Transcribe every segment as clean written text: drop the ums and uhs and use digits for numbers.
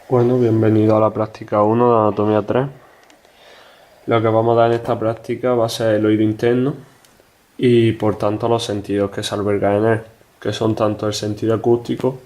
Bueno, bienvenido a la práctica 1 de anatomía 3. Lo que vamos a dar en esta práctica va a ser el oído interno y por tanto los sentidos que se albergan en él, que son tanto el sentido acústico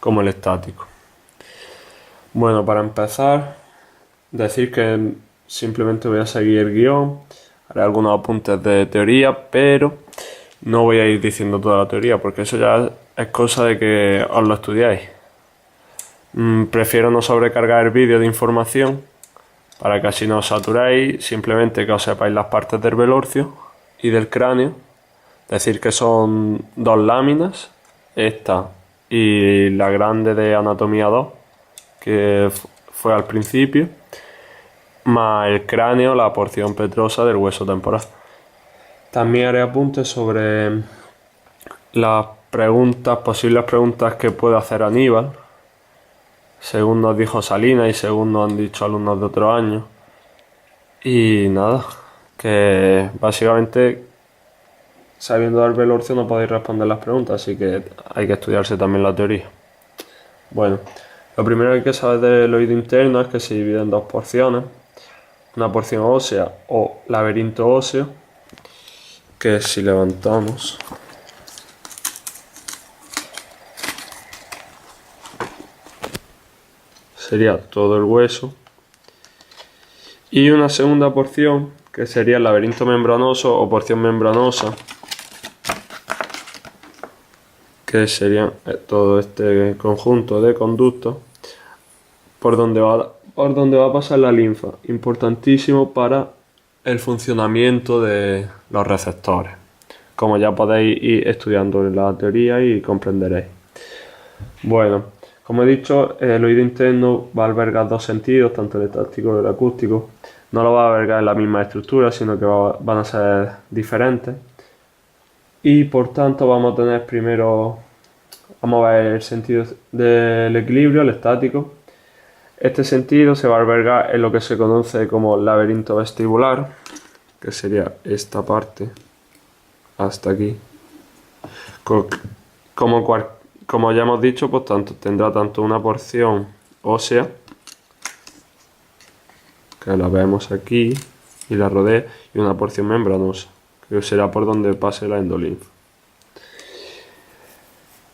como el estático. Bueno, para empezar, decir que simplemente voy a seguir el guión, haré algunos apuntes de teoría, pero no voy a ir diciendo toda la teoría porque eso ya es cosa de que os lo estudiáis. Prefiero no sobrecargar el vídeo de información para que así no os saturéis, simplemente que os sepáis las partes del velorcio y del cráneo. Decir que son dos láminas, esta y la grande de anatomía 2, que fue al principio, más el cráneo, la porción petrosa del hueso temporal. También haré apuntes sobre las posibles preguntas que puede hacer Aníbal, según nos dijo Salina y según nos han dicho alumnos de otros años. Y nada, que básicamente sabiendo del velorcio no podéis responder las preguntas, así que hay que estudiarse también la teoría. Bueno, lo primero que hay que saber del oído interno es que se divide en dos porciones. Una porción ósea o laberinto óseo, que si levantamos sería todo el hueso, y una segunda porción que sería el laberinto membranoso o porción membranosa, que sería todo este conjunto de conductos por donde va a pasar la linfa, importantísimo para el funcionamiento de los receptores, como ya podéis ir estudiando en la teoría y comprenderéis. Bueno, como he dicho, el oído interno va a albergar dos sentidos, tanto el estático como el acústico. No lo va a albergar en la misma estructura, sino que van a ser diferentes. Y por tanto vamos a ver el sentido del equilibrio, el estático. Este sentido se va a albergar en lo que se conoce como laberinto vestibular, que sería esta parte hasta aquí. Como ya hemos dicho, pues tendrá tanto una porción ósea, que la vemos aquí y la rodea, y una porción membranosa, que será por donde pase la endolinfa.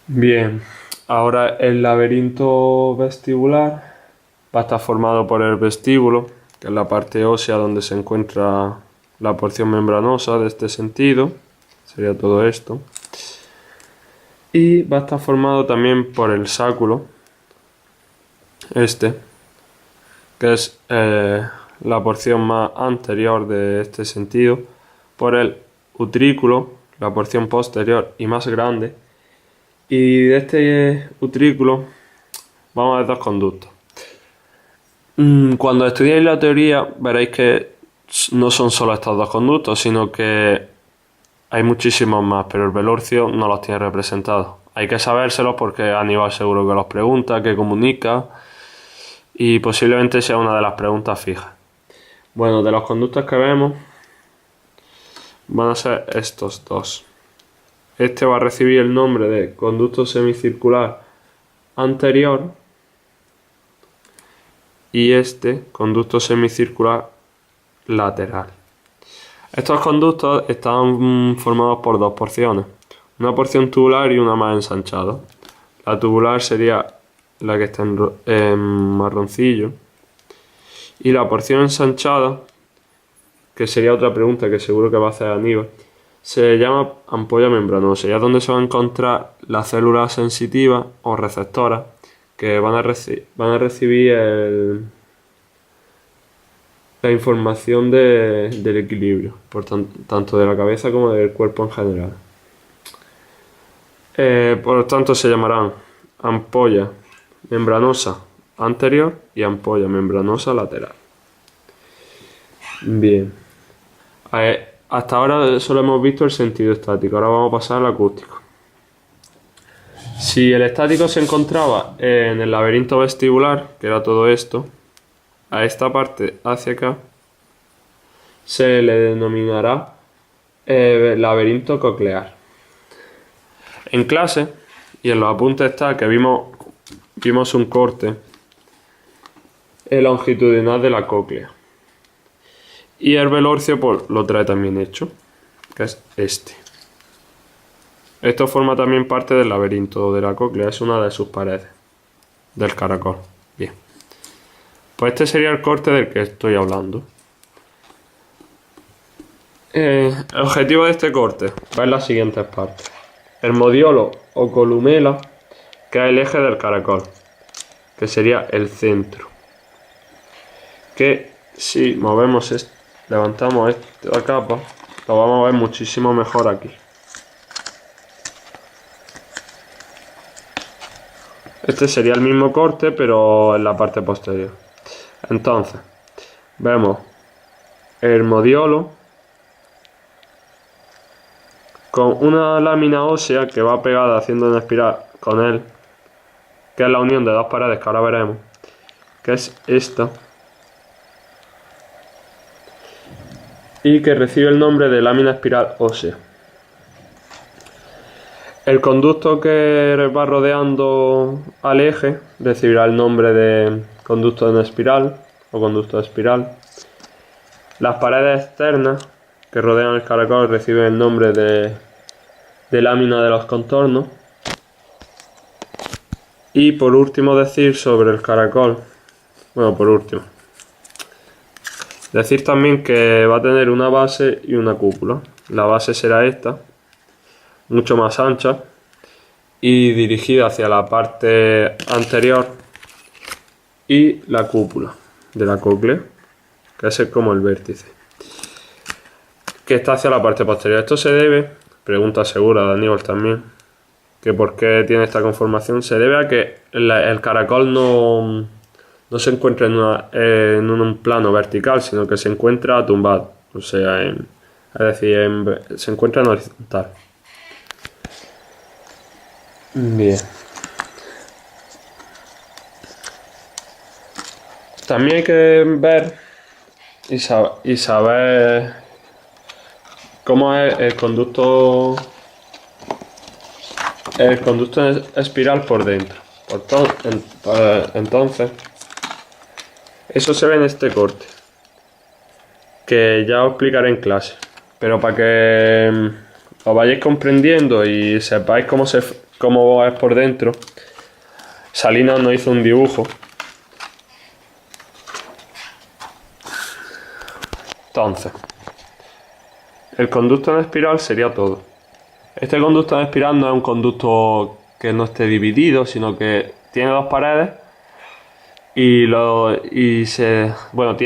Bien, ahora el laberinto vestibular va a estar formado por el vestíbulo, que es la parte ósea donde se encuentra la porción membranosa de este sentido, sería todo esto. Y va a estar formado también por el sáculo, que es la porción más anterior de este sentido, por el utrículo, la porción posterior y más grande. Y de este utrículo vamos a ver dos conductos. Cuando estudiéis la teoría veréis que no son solo estos dos conductos, sino que hay muchísimos más, pero el velorcio no los tiene representados. Hay que sabérselos porque Aníbal seguro que los pregunta, que comunica, y posiblemente sea una de las preguntas fijas. Bueno, de los conductos que vemos van a ser estos dos. Este va a recibir el nombre de conducto semicircular anterior y este conducto semicircular lateral. Estos conductos están formados por dos porciones, una porción tubular y una más ensanchada. La tubular sería la que está en marroncillo, y la porción ensanchada, que sería otra pregunta que seguro que va a hacer Aníbal, se llama ampolla membranosa, y es donde se va a encontrar las células sensitivas o receptoras que van a recibir la información del equilibrio, tanto de la cabeza como del cuerpo en general. Por lo tanto se llamarán ampolla membranosa anterior y ampolla membranosa lateral. Bien, hasta ahora solo hemos visto el sentido estático, ahora vamos a pasar al acústico. Si el estático se encontraba en el laberinto vestibular, que era todo esto, a esta parte hacia acá se le denominará laberinto coclear. En clase y en los apuntes está que vimos un corte longitudinal de la cóclea. Y el velorcio pues, lo trae también hecho, que es este. Esto forma también parte del laberinto de la cóclea, es una de sus paredes, del caracol. Bien. Pues este sería el corte del que estoy hablando. El objetivo de este corte va en las siguientes partes. El modiolo o columela, que es el eje del caracol, que sería el centro. Que si movemos levantamos esta capa, lo vamos a ver muchísimo mejor aquí. Este sería el mismo corte, pero en la parte posterior. Entonces, vemos el modiolo con una lámina ósea que va pegada haciendo una espiral con él, que es la unión de dos paredes que ahora veremos, que es esta, y que recibe el nombre de lámina espiral ósea. El conducto que va rodeando al eje recibirá el nombre de conducto en espiral o conducto de espiral. Las paredes externas que rodean el caracol reciben el nombre de lámina de los contornos. Y por último decir sobre el caracol, decir también que va a tener una base y una cúpula. La base será esta, mucho más ancha y dirigida hacia la parte anterior, y la cúpula de la cóclea, que es como el vértice, que está hacia la parte posterior. Esto se debe, pregunta segura de Aníbal también, que por qué tiene esta conformación. Se debe a que el caracol no se encuentra en un plano vertical, sino que se encuentra tumbado, o sea, se encuentra en horizontal. Bien. También hay que ver y saber cómo es el conducto espiral por dentro. Entonces, eso se ve en este corte, que ya os explicaré en clase. Pero para que lo vayáis comprendiendo y sepáis cómo es por dentro, Salinas nos hizo un dibujo. Entonces, el conducto en espiral sería todo. Este conducto en espiral no es un conducto que no esté dividido, sino que tiene dos paredes tiene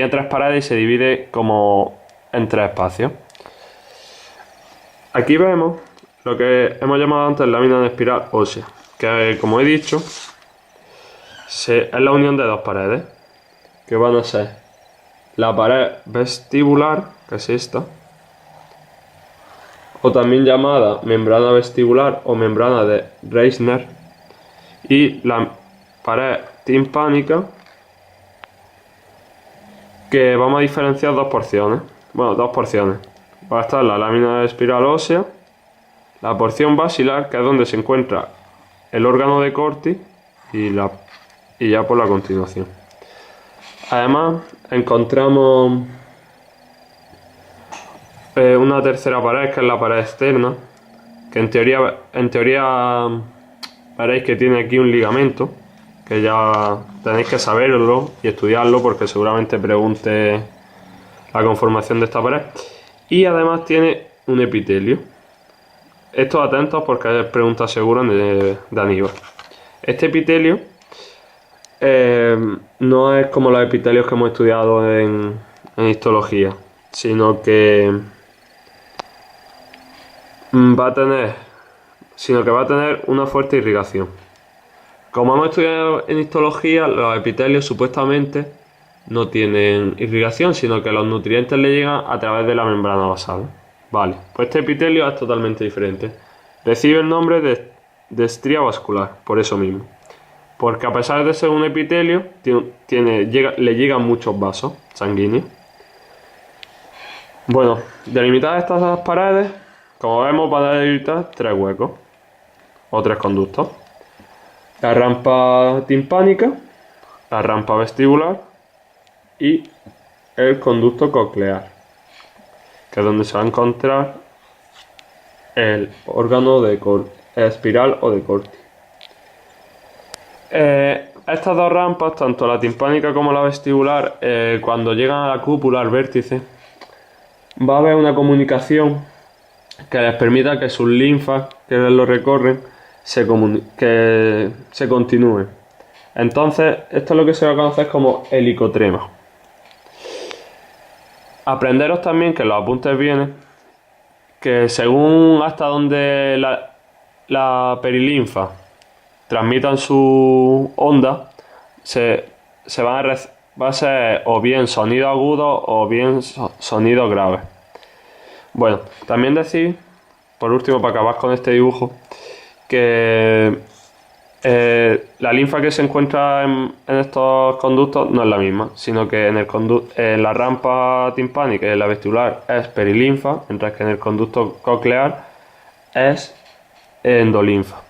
tres paredes y se divide como en tres espacios. Aquí vemos lo que hemos llamado antes lámina de espiral ósea, que como he dicho es la unión de dos paredes, que van a ser la pared vestibular, que es esta, o también llamada membrana vestibular o membrana de Reissner, y la pared timpánica, que vamos a diferenciar dos porciones. Va a estar la lámina de espiral ósea, la porción basilar, que es donde se encuentra el órgano de Corti, y ya por la continuación. Además encontramos una tercera pared, que es la pared externa, que en teoría veréis que tiene aquí un ligamento, que ya tenéis que saberlo y estudiarlo porque seguramente pregunte la conformación de esta pared. Y además tiene un epitelio. Estos atentos porque es pregunta segura de Aníbal. Este epitelio no es como los epitelios que hemos estudiado en histología, sino que va a tener una fuerte irrigación. Como hemos estudiado en histología, los epitelios supuestamente no tienen irrigación, sino que los nutrientes le llegan a través de la membrana basal. Vale, pues este epitelio es totalmente diferente. Recibe el nombre de estría vascular, por eso mismo. Porque a pesar de ser un epitelio, le llegan muchos vasos sanguíneos. Bueno, delimitadas estas paredes, como vemos, van a delimitar tres huecos o tres conductos: la rampa timpánica, la rampa vestibular y el conducto coclear, que es donde se va a encontrar el órgano de espiral o de Corti. Estas dos rampas, tanto la timpánica como la vestibular, cuando llegan a la cúpula, al vértice, va a haber una comunicación que les permita que sus linfas que lo recorren que se continúen. Entonces, esto es lo que se va a conocer como helicotrema. Aprenderos también, que los apuntes vienen, que según hasta donde la perilinfa transmitan su onda, va a ser o bien sonido agudo o bien sonido grave. Bueno, también decir, por último, para acabar con este dibujo, que la linfa que se encuentra en estos conductos no es la misma, sino que en la rampa timpánica y en la vestibular es perilinfa, mientras que en el conducto coclear es endolinfa.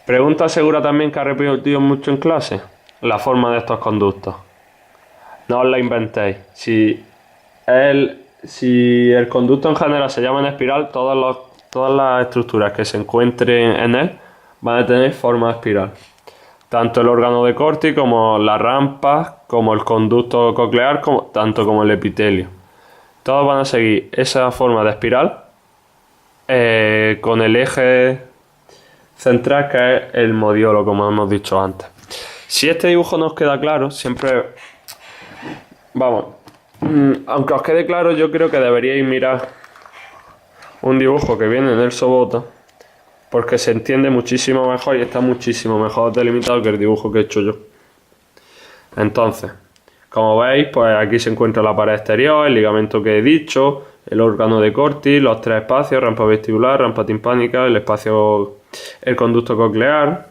Pregunta segura también que ha repetido mucho en clase: la forma de estos conductos. No os la inventéis. Si el conducto en general se llama en espiral, todas las estructuras que se encuentren en él van a tener forma de espiral. Tanto el órgano de Corti como las rampas, como el conducto coclear, tanto como el epitelio. Todos van a seguir esa forma de espiral con el eje central, que es el modiolo, como hemos dicho antes. Si este dibujo no os queda claro, siempre... Vamos, aunque os quede claro, yo creo que deberíais mirar un dibujo que viene en el Sobota, porque se entiende muchísimo mejor y está muchísimo mejor delimitado que el dibujo que he hecho yo. Entonces, como veis, pues aquí se encuentra la pared exterior, el ligamento que he dicho, el órgano de Corti, los tres espacios: rampa vestibular, rampa timpánica, el conducto coclear.